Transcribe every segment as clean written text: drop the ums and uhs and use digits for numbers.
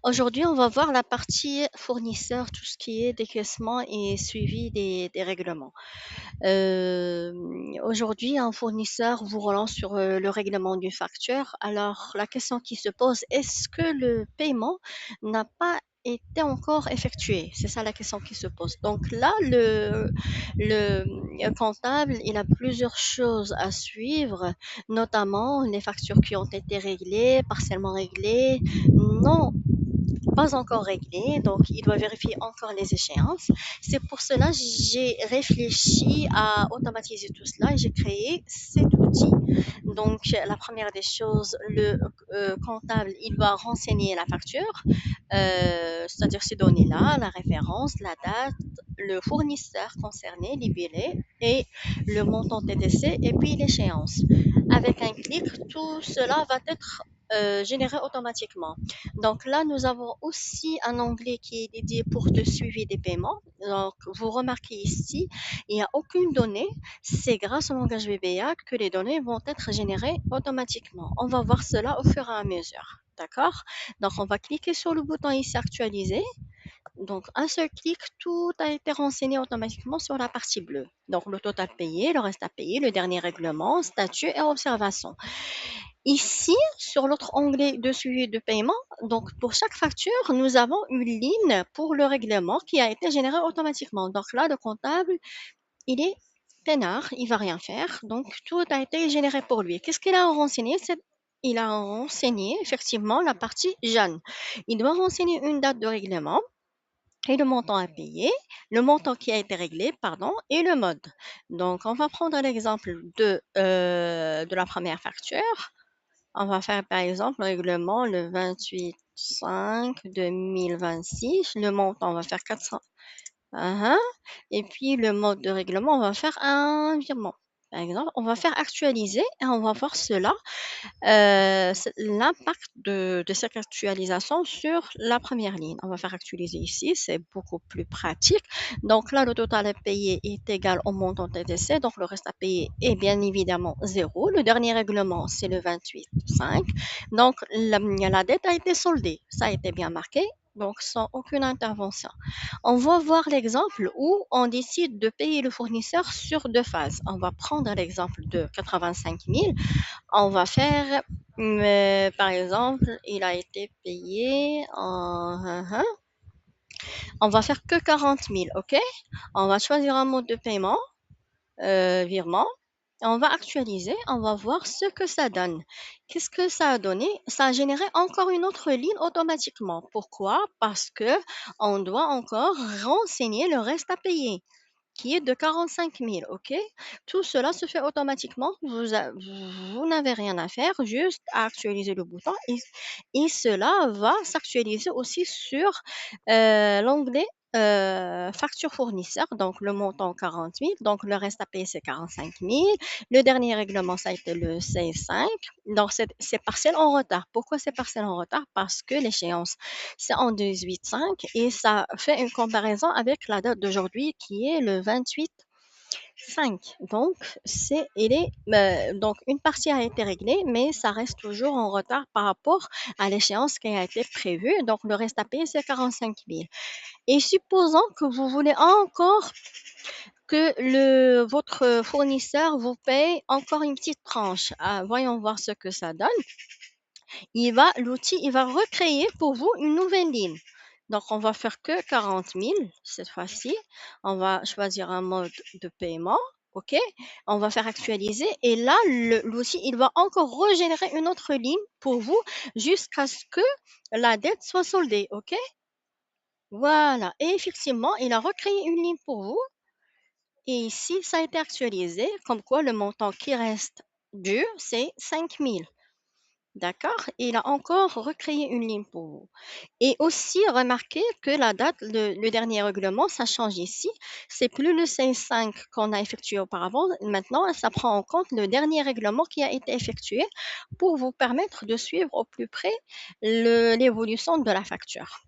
Aujourd'hui, on va voir la partie fournisseur, tout ce qui est décaissement et suivi des règlements. Euh, Aujourd'hui, un fournisseur vous relance sur le règlement d'une facture. Alors, la question qui se pose, est-ce que le paiement n'a pas été encore effectué? C'est ça la question qui se pose. Donc là, le comptable, il a plusieurs choses à suivre, notamment les factures qui ont été réglées, partiellement réglées, non pas encore réglé, donc il doit vérifier encore les échéances. C'est pour cela que j'ai réfléchi à automatiser tout cela et j'ai créé cet outil. Donc la première des choses, le comptable, il va renseigner la facture, c'est-à-dire ces données-là, la référence, la date, le fournisseur concerné, les billets et le montant TTC et puis l'échéance. Avec un clic, tout cela va être généré automatiquement. Donc là, nous avons aussi un onglet qui est dédié pour le suivi des paiements. Donc, vous remarquez ici, il n'y a aucune donnée. C'est grâce au langage VBA que les données vont être générées automatiquement. On va voir cela au fur et à mesure. D'accord? Donc, on va cliquer sur le bouton ici actualiser. Donc, un seul clic, tout a été renseigné automatiquement sur la partie bleue. Donc, le total payé, le reste à payer, le dernier règlement, statut et observation. Ici, sur l'autre onglet de suivi de paiement, donc pour chaque facture, nous avons une ligne pour le règlement qui a été généré automatiquement. Donc là, le comptable, il est peinard, il va rien faire. Donc tout a été généré pour lui. Qu'est-ce qu'il a renseigné? Il a renseigné effectivement la partie jaune. Il doit renseigner une date de règlement et le montant à payer, le montant qui a été réglé, pardon, et le mode. Donc on va prendre l'exemple de la première facture. On va faire par exemple le règlement le 28/5/2026. Le montant, on va faire 400. Uhum. Et puis le mode de règlement, on va faire un virement. Par exemple, on va faire actualiser et on va voir cela, l'impact de cette actualisation sur la première ligne. On va faire actualiser ici, c'est beaucoup plus pratique. Donc là, le total à payer est égal au montant TTC, donc le reste à payer est bien évidemment zéro. Le dernier règlement, c'est le 28/5. Donc la dette a été soldée, ça a été bien marqué, donc sans aucune intervention. On va voir l'exemple où on décide de payer le fournisseur sur deux phases. On va prendre l'exemple de 85 000. On va faire, par exemple, il a été payé en... On va faire que 40 000, ok? On va choisir un mode de paiement, virement. On va actualiser, on va voir ce que ça donne. Qu'est-ce que ça a donné? Ça a généré encore une autre ligne automatiquement. Pourquoi? Parce que on doit encore renseigner le reste à payer qui est de 45 000, ok? Tout cela se fait automatiquement. Vous n'avez rien à faire, juste à actualiser le bouton et cela va s'actualiser aussi sur l'onglet facture fournisseur, donc le montant 40 000, donc le reste à payer c'est 45 000. Le dernier règlement, ça a été le C5, donc c'est partiel en retard. Pourquoi c'est partiel en retard? Parce que l'échéance, c'est en 18/5 et ça fait une comparaison avec la date d'aujourd'hui qui est le 28/5. Donc, donc une partie a été réglée, mais ça reste toujours en retard par rapport à l'échéance qui a été prévue. Donc, le reste à payer, c'est 45 000. Et supposons que vous voulez encore que votre fournisseur vous paye encore une petite tranche. Ah, voyons voir ce que ça donne. L'outil, il va recréer pour vous une nouvelle ligne. Donc, on va faire que 40 000 cette fois-ci. On va choisir un mode de paiement. OK? On va faire actualiser. Et là, l'outil, il va encore régénérer une autre ligne pour vous jusqu'à ce que la dette soit soldée. OK? Voilà. Et effectivement, il a recréé une ligne pour vous. Et ici, ça a été actualisé. Comme quoi, le montant qui reste dû, c'est 5 000. D'accord? Il a encore recréé une ligne pour vous. Et aussi, remarquez que la date, le dernier règlement, ça change ici. C'est plus le C5 qu'on a effectué auparavant. Maintenant, ça prend en compte le dernier règlement qui a été effectué pour vous permettre de suivre au plus près l'évolution de la facture.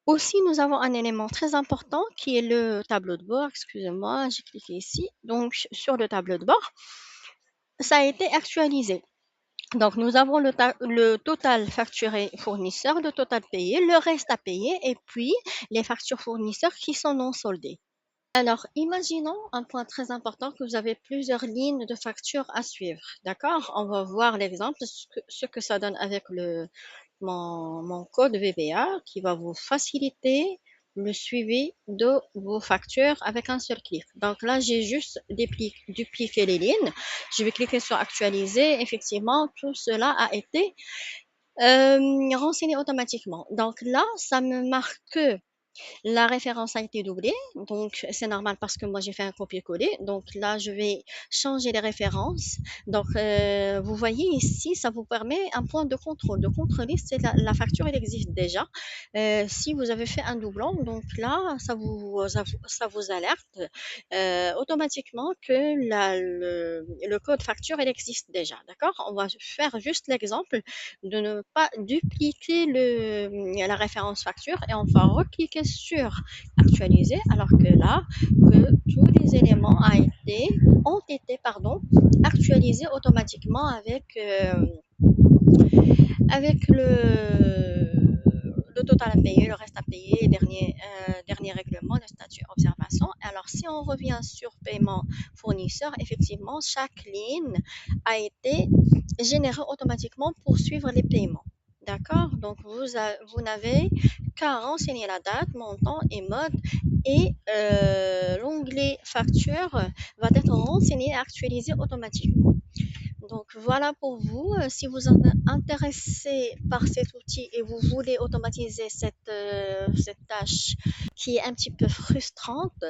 Aussi, nous avons un élément très important qui est le tableau de bord. Excusez-moi, j'ai cliqué ici. Donc, sur le tableau de bord, ça a été actualisé. Donc, nous avons le total facturé fournisseur, le total payé, le reste à payer et puis les factures fournisseurs qui sont non soldées. Alors, imaginons un point très important que vous avez plusieurs lignes de factures à suivre. D'accord? On va voir l'exemple, ce que ça donne avec mon code VBA qui va vous faciliter le suivi de vos factures avec un seul clic. Donc là, j'ai juste dupliqué les lignes. Je vais cliquer sur actualiser. Effectivement, tout cela a été renseigné automatiquement. Donc là, ça me marque que la référence a été doublée, donc c'est normal parce que moi j'ai fait un copier-coller. Donc là, je vais changer les références. Donc vous voyez ici, ça vous permet un point de contrôle. De contrôler si la facture elle existe déjà. Si vous avez fait un doublon, donc là, ça vous alerte automatiquement que le code facture elle existe déjà. D'accord? On va faire juste l'exemple de ne pas dupliquer la référence facture et on va recliquer sur actualiser alors que là, que tous les éléments ont été actualisés automatiquement avec le total à payer, le reste à payer, dernier règlement, le statut observation. Alors, si on revient sur paiement fournisseur, effectivement, chaque ligne a été générée automatiquement pour suivre les paiements. D'accord? Donc, vous n'avez qu'à renseigner la date, montant et mode et l'onglet facture va être renseigné et actualisé automatiquement. Donc voilà pour vous. Si vous êtes intéressé par cet outil et vous voulez automatiser cette tâche qui est un petit peu frustrante,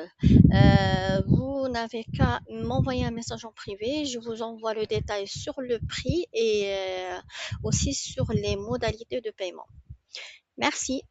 vous n'avez qu'à m'envoyer un message en privé. Je vous envoie le détail sur le prix et aussi sur les modalités de paiement. Merci.